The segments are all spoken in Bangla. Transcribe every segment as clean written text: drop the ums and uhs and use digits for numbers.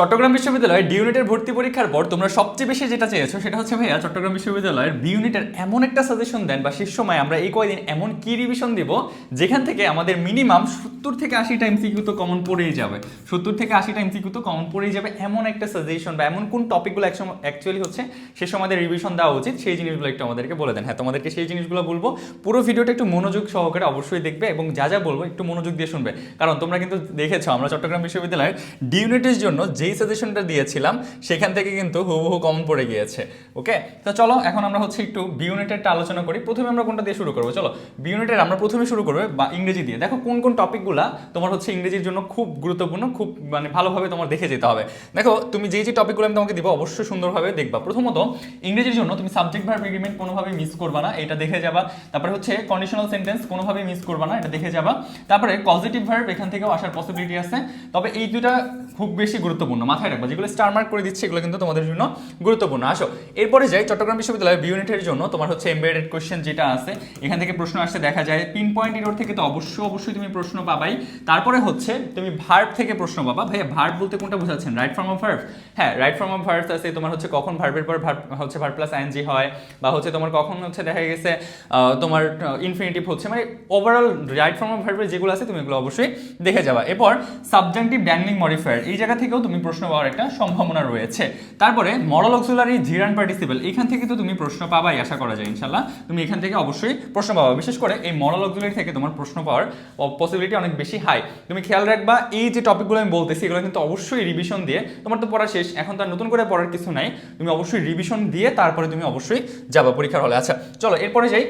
চট্টগ্রাম বিশ্ববিদ্যালয়ের ডি ইউনিটের ভর্তি পরীক্ষার পর তোমরা সবচেয়ে বেশি যেটা চেয়েছো সেটা হচ্ছে ভাইয়া চট্টগ্রাম বিশ্ববিদ্যালয়ের বি ইউনিটের এমন একটা সাজেশন দেন বা শেষ সময় আমরা এই কয়দিন এমন কি রিভিশন দিব যেখান থেকে আমাদের মিনিমাম 70 থেকে 80টা এমসিকিউ তো কমন পড়েই যাবে। 70 থেকে 80টা এমসিকিউ তো কমন পড়েই যাবে, এমন একটা সাজেশন বা এমন কোন টপিকগুলো অ্যাকচুয়ালি হচ্ছে সে সময় আমাদের রিভিশন দেওয়া উচিত সেই জিনিসগুলো একটু আমাদেরকে বলে দেন। হ্যাঁ, তোমাদেরকে সেই জিনিসগুলো বলবো, পুরো ভিডিওটা একটু মনোযোগ সহকারে অবশ্যই দেখবে এবং যা যা বলবো একটু মনোযোগ দিয়ে শুনবে, কারণ তোমরা কিন্তু দেখেছো আমরা চট্টগ্রাম বিশ্ববিদ্যালয়ের ডি ইউনিটের জন্য যেই সাজেশনটা দিয়েছিলাম সেখান থেকে কিন্তু হুবহু কমন পড়ে গিয়েছে। ওকে, তো চলো এখন আমরা হচ্ছে একটু বি ইউনিটেরটা আলোচনা করি। প্রথমে আমরা কোনটা দিয়ে শুরু করবো? চলো বি ইউনিটের আমরা প্রথমে শুরু করবো বা ইংরেজি দিয়ে। দেখো কোন কোন টপিকগুলো তোমার হচ্ছে ইংরেজির জন্য খুব গুরুত্বপূর্ণ, খুব মানে ভালোভাবে তোমার দেখে যেতে হবে। দেখো তুমি যেই যে টপিকগুলো আমি তোমাকে দিব অবশ্যই সুন্দরভাবে দেখবা। প্রথমত ইংরেজির জন্য তুমি সাবজেক্ট ভার্ব এগ্রিমেন্ট কোনোভাবেই মিস করবা না, এটা দেখে যাবা। তারপরে হচ্ছে কন্ডিশনাল সেন্টেন্স কোনোভাবেই মিস করবা না, এটা দেখে যাবা। তারপরে পজিটিভ ভার্ব এখান থেকেও আসার পসিবিলিটি আছে, তবে এই দুইটা খুব বেশি গুরুত্বপূর্ণ, মাথায় রাখবা। যেগুলো স্টার মার্ক করে দিচ্ছে এগুলো কিন্তু তোমাদের জন্য গুরুত্বপূর্ণ। আসো এরপরে যাই চট্টগ্রাম বিশ্ববিদ্যালয়ের বি ইউনিটের জন্য তোমার হচ্ছে এমবেডেড কোশ্চেন যেটা আছে এখান থেকে প্রশ্ন আসছে দেখা যায়। পিন পয়েন্ট ইরোর থেকে তো অবশ্যই তুমি প্রশ্ন পাবাই। তারপরে হচ্ছে তুমি ভার্ব থেকে প্রশ্ন পাবা। ভাইয়া ভার্ব বলতে কোনটা বোঝাচ্ছেন? Right form of verb? হ্যাঁ, রাইট ফর্ম অফ ভার্ব আছে তোমার হচ্ছে কখন ভার্বের পর ভার্ব হচ্ছে ভার্ব প্লাস আইএনজি হয়, বা হচ্ছে তোমার কখন হচ্ছে দেখা গেছে তোমার ইনফিনিটিভ হচ্ছে, মানে ওভারঅল রাইট ফর্ম অফ ভার্বের যেগুলো আছে তুমি এগুলো অবশ্যই দেখে যাবা। এরপর সাবজাংটিভ ড্যাংলিং মডিফায়ার এই জায়গা থেকেও তুমি প্রশ্ন পাওয়ার একটা সম্ভাবনা রয়েছে। তারপরে মডাল অক্সিলারি জিরান পার্টিসিপল এখান থেকে তো তুমি প্রশ্ন পাবাই, আশা করা যায় ইনশাল্লাহ তুমি এখান থেকে অবশ্যই প্রশ্ন পাবা। বিশেষ করে এই মডাল অক্সিলারি থেকে তোমার প্রশ্ন পাওয়ার পসিবিলিটি অনেক বেশি হাই। তুমি খেয়াল রাখবা এই যে টপিকগুলো আমি বলতেছি এগুলো কিন্তু অবশ্যই রিভিশন দিয়ে, তোমার তো পড়া শেষ, এখন তো আর নতুন করে পড়ার কিছু নাই, তুমি অবশ্যই রিভিশন দিয়ে তারপরে তুমি অবশ্যই যাবা পরীক্ষার হলে। আচ্ছা চলো এরপরে যাই।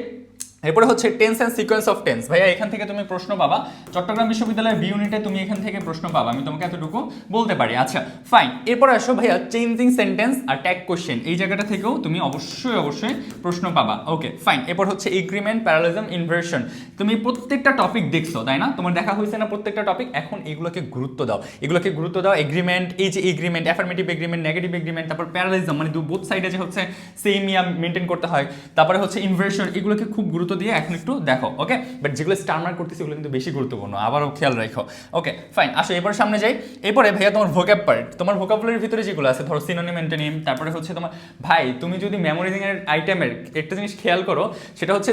এরপরে হচ্ছে tense and sequence of tense. ভাইয়া এখান থেকে তুমি প্রশ্ন পাবা চট্টগ্রাম বিশ্ববিদ্যালয়ের বি ইউনিটে, তুমি এখান থেকে প্রশ্ন পাবা, আমি তোমাকে এতটুকু বলতে পারি। আচ্ছা ফাইন, এরপরে আসো ভাইয়া চেঞ্জিং সেন্টেন্স আর ট্যাগ কোশ্চেন এই জায়গাটা থেকেও তুমি অবশ্যই প্রশ্ন পাবা। ওকে ফাইন, এরপর হচ্ছে এগ্রিমেন্ট, প্যারালিজম, ইনভার্সন। তুমি প্রত্যেকটা টপিক দেখছো তাই না? তোমার দেখা হয়েছে না প্রত্যেকটা টপিক? এখন এগুলোকে গুরুত্ব দাও, এগুলোকে গুরুত্ব দাও। এগ্রিমেন্ট, এই যে agreement, affirmative agreement, negative agreement, তারপর প্যারালিজম মানে বোথ সাইডে যে হচ্ছে সেম ইয়া মেনটেন করতে হয়, তারপরে হচ্ছে ইনভার্সন, এগুলোকে খুব গুরুত্ব দিয়ে এখন একটু দেখো। ওকে, বাট যেগুলো স্টার মার্ক করতেছি ওগুলো কিন্তু বেশি গুরুত্বপূর্ণ, আবারও খেয়াল রাখো। ওকে ফাইন, আসো এবার সামনে যাই। এরপরে ভাইয়া তোমার ভোক্যাব পার্ট, তোমার ভোকাবুলারির ভিতরে যেগুলো আছে ধরো সিনোনিম, অ্যান্টোনিম, তারপরে হচ্ছে তোমার ভাই তুমি যদি মেমোরাইজিং এর আইটেমের একটা জিনিস খেয়াল করো সেটা হচ্ছে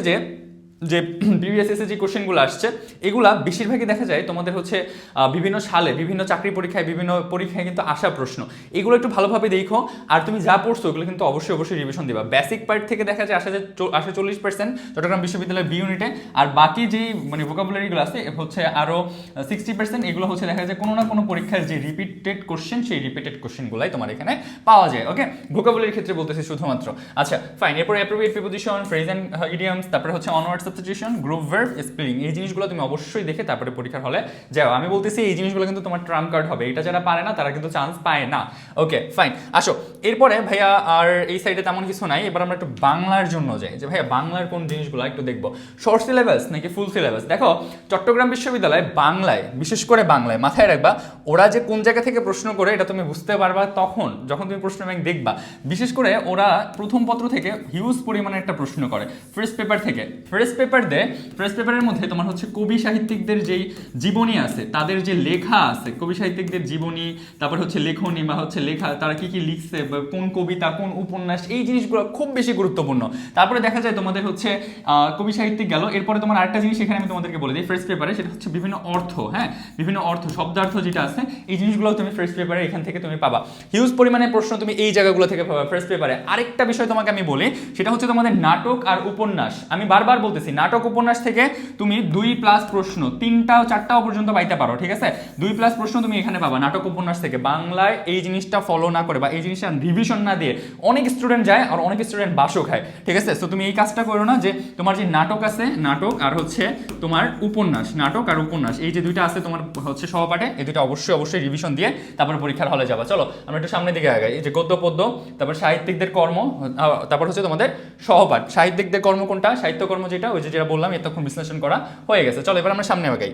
যে প্রিভিয়াস এসে যে কোশ্চেনগুলো আসছে এগুলা বেশিরভাগই দেখা যায় তোমাদের হচ্ছে বিভিন্ন সালে বিভিন্ন চাকরি পরীক্ষায় বিভিন্ন পরীক্ষায় কিন্তু আসা প্রশ্ন, এগুলো একটু ভালোভাবে দেখো। আর তুমি যা পড়ছো ওগুলো কিন্তু অবশ্যই রিভিশন দিবা। বেসিক পার্ট থেকে দেখা যায় আসে 40% চট্টগ্রাম বিশ্ববিদ্যালয়ের বি ইউনিটে, আর বাকি যেই মানে ভোকাবুলারিগুলো আছে হচ্ছে আরও 60%, এগুলো হচ্ছে দেখা যায় কোনো না কোনো পরীক্ষার যে রিপিটেড কোশ্চেন সেই রিপিটেড কোশ্চেনগুলাই তোমার এখানে পাওয়া যায়। ওকে, ভোকাবুলারির ক্ষেত্রে বলতেছি শুধুমাত্র। আচ্ছা ফাইন, এরপর appropriate preposition, phrase and idioms, তারপরে হচ্ছে onward substitution, group verb, spelling, এই জিনিসগুলো তুমি অবশ্যই দেখে তারপরে পরীক্ষার হলে যাও। আমি বলতেছি এই জিনিসগুলো কিন্তু তোমার ট্রাম্প কার্ড হবে, এটা যারা পারে না তারা কিন্তু চান্স পায় না। ওকে ফাইন, আসো এরপরে ভাইয়া আর এই সাইডে তেমন কিছু নাই। এবার আমরা একটু বাংলার জন্য যাই, যে ভাইয়া বাংলার কোন জিনিসগুলো একটু দেখবো, শর্ট সিলেবাস নাকি ফুল সিলেবাস। দেখো চট্টগ্রাম বিশ্ববিদ্যালয় বাংলায়, বিশেষ করে বাংলায় মাথায় রাখবা ওরা যে কোন জায়গা থেকে প্রশ্ন করে এটা তুমি বুঝতে পারবা তখন যখন তুমি প্রশ্ন ব্যাংক দেখবা। বিশেষ করে ওরা প্রথম পত্র থেকে হিউজ পরিমাণে একটা প্রশ্ন করে, ফার্স্ট পেপার থেকে। ফার্স্ট পেপারের মধ্যে তোমার হচ্ছে কবি সাহিত্যিকদের যেই জীবনী আছে, তাদের যে লেখা আছে, কবি সাহিত্যিকদের জীবনী, তারপর হচ্ছে লেখনী বা হচ্ছে লেখা, তারা কি কি লিখছে, কোন কবিতা, কোন উপন্যাস, এই জিনিসগুলো খুব বেশি গুরুত্বপূর্ণ। তারপরে দেখা যায় তোমাদের হচ্ছে কবি সাহিত্যিক গেল, এরপরে তোমার আরেকটা জিনিস এখানে আমি তোমাদেরকে বলে দিই ফার্স্ট পেপারে, সেটা হচ্ছে বিভিন্ন অর্থ। হ্যাঁ, বিভিন্ন অর্থ, শব্দার্থ যেটা আছে এই জিনিসগুলো তুমি ফার্স্ট পেপারে এখান থেকে তুমি পাবা। হিউজ পরিমাণে প্রশ্ন তুমি এই জায়গাগুলো থেকে পাবা ফার্স্ট পেপারে। আরেকটা বিষয় তোমাকে আমি বলি, সেটা হচ্ছে তোমাদের নাটক আর উপন্যাস। আমি বারবার বলতেছি নাটক উপন্যাস থেকে তুমি 2+ প্রশ্ন 3টাও 4টাও পর্যন্ত পাইতে পারো, ঠিক আছে? 2+ প্রশ্ন তুমি এখানে পাবা নাটক উপন্যাস থেকে। বাংলায় এই জিনিসটা ফলো না করে বা এই জিনিসটা রিভিশন না দিয়ে অনেক স্টুডেন্ট যায় আর অনেক স্টুডেন্ট বাসও খায়, ঠিক আছে? তো তুমি এই কাজটা করো না, যে তোমার যে নাটক আছে, নাটক আর হচ্ছে তোমার উপন্যাস, নাটক আর উপন্যাস এই যে দুইটা আছে তোমার হচ্ছে সহপাঠে, এই দুটো অবশ্যই রিভিশন দিয়ে তারপর পরীক্ষার হলে যাবা। চলো আমরা একটু সামনের দিকে আগাই। এই যে গদ্য পদ্য, তারপর সাহিত্যিকদের কর্ম, তারপর হচ্ছে তোমাদের সহপাঠ। সাহিত্যিকদের কর্ম কোনটা? সাহিত্যকর্ম যেটা, ওই যে যেটা বললাম এতক্ষণ বিশ্লেষণ করা হয়ে গেছে। চলো এবার আমরা সামনে আগাই।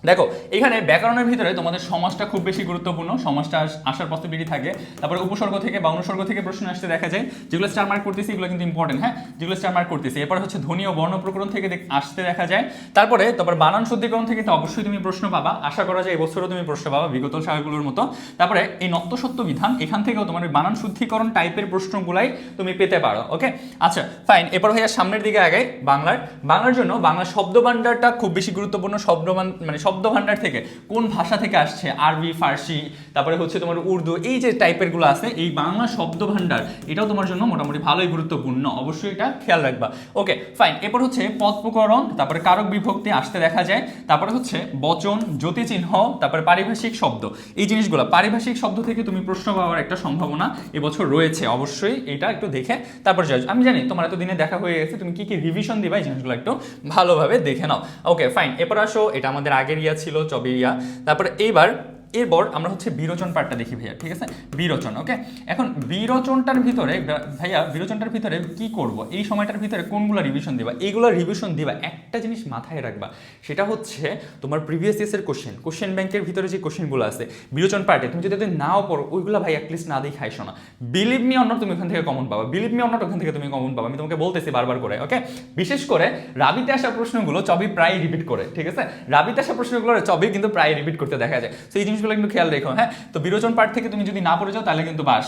দেখো এখানে ব্যাকরণের ভিতরে তোমাদের সমাজটা খুব বেশি গুরুত্বপূর্ণ, সমাজটা আসার পসিবিলিটি থাকে। তারপরে উপসর্গ থেকে বা অনুসর্গ থেকে প্রশ্ন আসতে দেখা যায়, যেগুলো স্টার মার্ক করতেছি এগুলো কিন্তু ইম্পর্টেন্ট, হ্যাঁ, যেগুলো স্টার মার্ক করতেছি। এরপর হচ্ছে ধ্বনি ও বর্ণ প্রকরণ থেকে আসতে দেখা যায়। তারপরে বানান শুদ্ধিকরণ থেকে তো অবশ্যই তুমি প্রশ্ন পাবা, আশা করা যায় এবছরও তুমি প্রশ্ন পাবা বিগত সালগুলোর মতো। তারপরে এই নত্য সত্য বিধান, এখান থেকেও তোমার বানান শুদ্ধিকরণ টাইপের প্রশ্নগুলাই তুমি পেতে পারো। ওকে, আচ্ছা ফাইন। এরপর ভাইয়া সামনের দিকে আগাই। বাংলার জন্য বাংলা শব্দ ভান্ডারটা খুব বেশি গুরুত্বপূর্ণ। শব্দ ভান্ডার থেকে কোন ভাষা থেকে আসছে, আরবি, ফার্সি, তারপরে হচ্ছে তোমার উর্দু, এই যে টাইপের গুলো আছে, এই বাংলা শব্দ ভান্ডার এটাও তোমার জন্য মোটামুটি ভালোই গুরুত্বপূর্ণ, অবশ্যই এটা খেয়াল রাখবা। Okay fine. এরপর হচ্ছে পদ প্রকরণ, তারপরে কারক বিভক্তি আসতে দেখা যায়, তারপরে হচ্ছে বচন, জ্যোতিচিহ্ন, তারপরে পারিভাষিক শব্দ, এই জিনিসগুলো পারিভাষিক শব্দ থেকে তুমি প্রশ্ন পাওয়ার একটা সম্ভাবনা এবছর রয়েছে, অবশ্যই এটা একটু দেখে তারপর যাও। আমি জানি তোমার এতদিনে দেখা হয়ে গেছে, তুমি কি কি রিভিশন দিবা এই জিনিসগুলো একটু ভালোভাবে দেখে নাও। Okay fine. এরপর আসো, এটা আমাদের আগের ইয়া ছিল চবিরিয়া। তারপরে এরপর আমরা হচ্ছে বিরোচন পার্টটা দেখি ভাইয়া, ঠিক আছে, বিরোচন। ওকে, এখন বিরোচনটার ভিতরে ভাইয়া, বিরোচনটার ভিতরে কি করব, এই সময়টার ভিতরে কোনগুলো রিভিশন দিবা, এইগুলো রিভিশন দিবা। একটা জিনিস মাথায় রাখবা, সেটা হচ্ছে তোমার প্রিভিয়াস ইয়ার্সের কোশ্চেন ব্যাংকের ভিতরে যে কোশ্চেনগুলো আছে বিরোচন পার্টে, তুমি যদি নাও পড়ো ওইগুলো ভাই অ্যাটলিস্ট না দিয়ে খাইছো না। বিলিভ মি অর নট, তুমি ওখান থেকে কমন পাবা, বিলিভ মি অর নট, ওখান থেকে তুমি কমন পাবা, আমি তোমাকে বলতেছি বারবার করে। ওকে, বিশেষ করে রাবিতে আসা প্রশ্নগুলো চবি প্রায় রিপিট করে, ঠিক আছে, রাবিতে আসা প্রশ্নগুলো চবি কিন্তু প্রায় রিপিট করতে দেখা যায়। তো এই জিনিসগুলো কিন্তু খেয়াল রেখো, হ্যাঁ। তো বিরোচন পাঠ থেকে তুমি যদি না পড়ে যাও তাহলে কিন্তু বাস,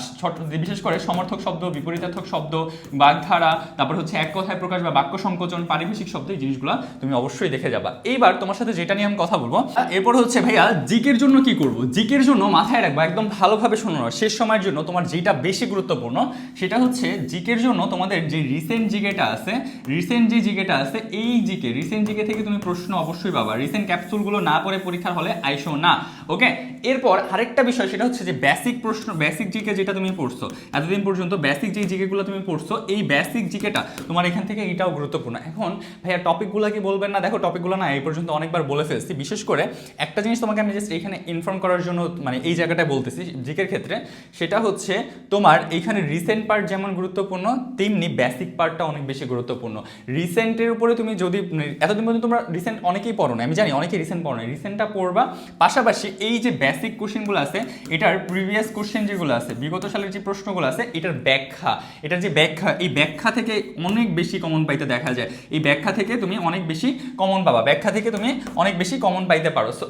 বিশেষ করে সমর্থক শব্দ, বিপরীতার্থক শব্দ, বাগধারা, তারপর হচ্ছে এক কথায় প্রকাশ বা বাক্য সংকোচন, পারিভাষিক শব্দ, এই জিনিসগুলো তুমি অবশ্যই দেখে যাবা। এইবার তোমার সাথে যেটা নিয়ে আমি কথা বলবো, এরপর হচ্ছে ভাইয়া জিকের জন্য কি করব। জিকের জন্য মাথায় রাখবা, একদম ভালোভাবে শোনো, শেষ সময়ের জন্য তোমার যেটা বেশি গুরুত্বপূর্ণ সেটা হচ্ছে জিকের জন্য তোমাদের যে রিসেন্ট জিকেটা আছে, এই জিকে, রিসেন্ট জিকে থেকে তুমি প্রশ্ন অবশ্যই পাবা। রিসেন্ট ক্যাপসুলগুলো না পড়ে পরীক্ষার হলে আইসো না। ওকে, এরপর আরেকটা বিষয়, সেটা হচ্ছে যে বেসিক প্রশ্ন, বেসিক জিকে যেটা তুমি পড়ছো এতদিন পর্যন্ত, বেসিক যে জিকেগুলো তুমি পড়ছো, এই বেসিক জিকেটা তোমার এখান থেকে এটাও গুরুত্বপূর্ণ। এখন ভাইয়া টপিকগুলো কি বলবেন না, দেখো টপিকগুলো না এই পর্যন্ত অনেকবার বলে ফেলছি। বিশেষ করে একটা জিনিস তোমাকে আমি জাস্ট এখানে ইনফর্ম করার জন্য মানে এই জায়গাটায় বলতেছি জিকের ক্ষেত্রে, সেটা হচ্ছে তোমার এইখানে রিসেন্ট পার্ট যেমন গুরুত্বপূর্ণ, তেমনি বেসিক পার্টটা অনেক বেশি গুরুত্বপূর্ণ। রিসেন্টের উপরে তুমি যদি এতদিন পর্যন্ত তোমরা রিসেন্ট অনেকেই পড়ো না, আমি জানি অনেকেই রিসেন্ট পড়ো না, রিসেন্টটা পড়বা, পাশাপাশি এই যে বেসিক কোশ্চেনগুলো আছে, এটার প্রিভিয়াস কোশ্চেন যেগুলো আছে, বিগত সালের যে প্রশ্নগুলো আছে, এটার ব্যাখ্যা, এই ব্যাখ্যা থেকে অনেক বেশি কমন পাইতে দেখা যায়। এই ব্যাখ্যা থেকে তুমি অনেক বেশি কমন পাবা, ব্যাখ্যা থেকে তুমি অনেক বেশি কমন পাইতে পারো। সো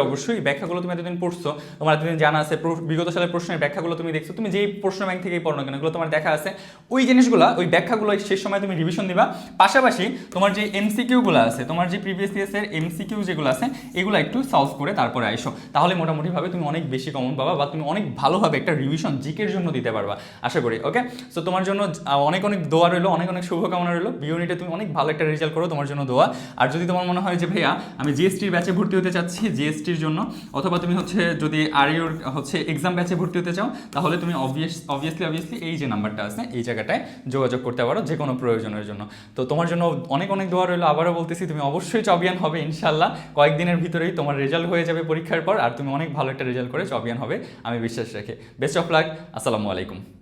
অবশ্যই ব্যাখ্যাগুলো তুমি এতদিন পড়ছো, তোমার এতদিন জানা আছে, বিগত সালের প্রশ্নের ব্যাখ্যাগুলো তুমি দেখছো, তুমি যেই প্রশ্ন ব্যাংক থেকেই পড়ো না কেন, এগুলো তোমার দেখা আছে। ওই জিনিসগুলো, ওই ব্যাখ্যাগুলো শেষ সময় তুমি রিভিশন দিবা। পাশাপাশি তোমার যে এমসিকিউগুলো আছে, তোমার যে প্রিভিয়াস ইয়ার্সের এমসিকিউ যেগুলো আছে, এগুলো একটু সলভ করে তারপরে আইসো, তাহলে মোটামুটিভাবে তুমি অনেক বেশি কমন পাবা বা তুমি অনেক ভালোভাবে একটা রিভিশন জিকের জন্য দিতে পারবা আশা করি। ওকে, সো তোমার জন্য অনেক দোয়া রইলো, অনেক শুভকামনা রইলো। বি ইউনিটে তুমি অনেক ভালো একটা রেজাল্ট করো, তোমার জন্য দোয়া। আর যদি তোমার মনে হয় যে ভাইয়া আমি জিএসটির ব্যাচে ভর্তি হতে চাচ্ছি, জিএসটির জন্য, অথবা তুমি হচ্ছে যদি আরইউর হচ্ছে এক্সাম ব্যাচে ভর্তি হতে চাও, তাহলে তুমি অবভিয়াসলি এই যে নাম্বারটা আছে এই জায়গাটায় যোগাযোগ করতে পারো যে কোনো প্রয়োজনের জন্য। তো তোমার জন্য অনেক দোয়া রইলো। আবারও বলতেছি, তুমি অবশ্যই চবিয়ান হবে ইনশাল্লাহ, কয়েকদিনের ভিতরেই তোমার রেজাল্ট হয়ে যাবে পরীক্ষার পর, আর তুমি অনেক ভালো একটা রেজাল্ট করে চবিয়ান হবে আমি বিশ্বাস রাখি। বেস্ট অফ লাক, আসসালামু আলাইকুম।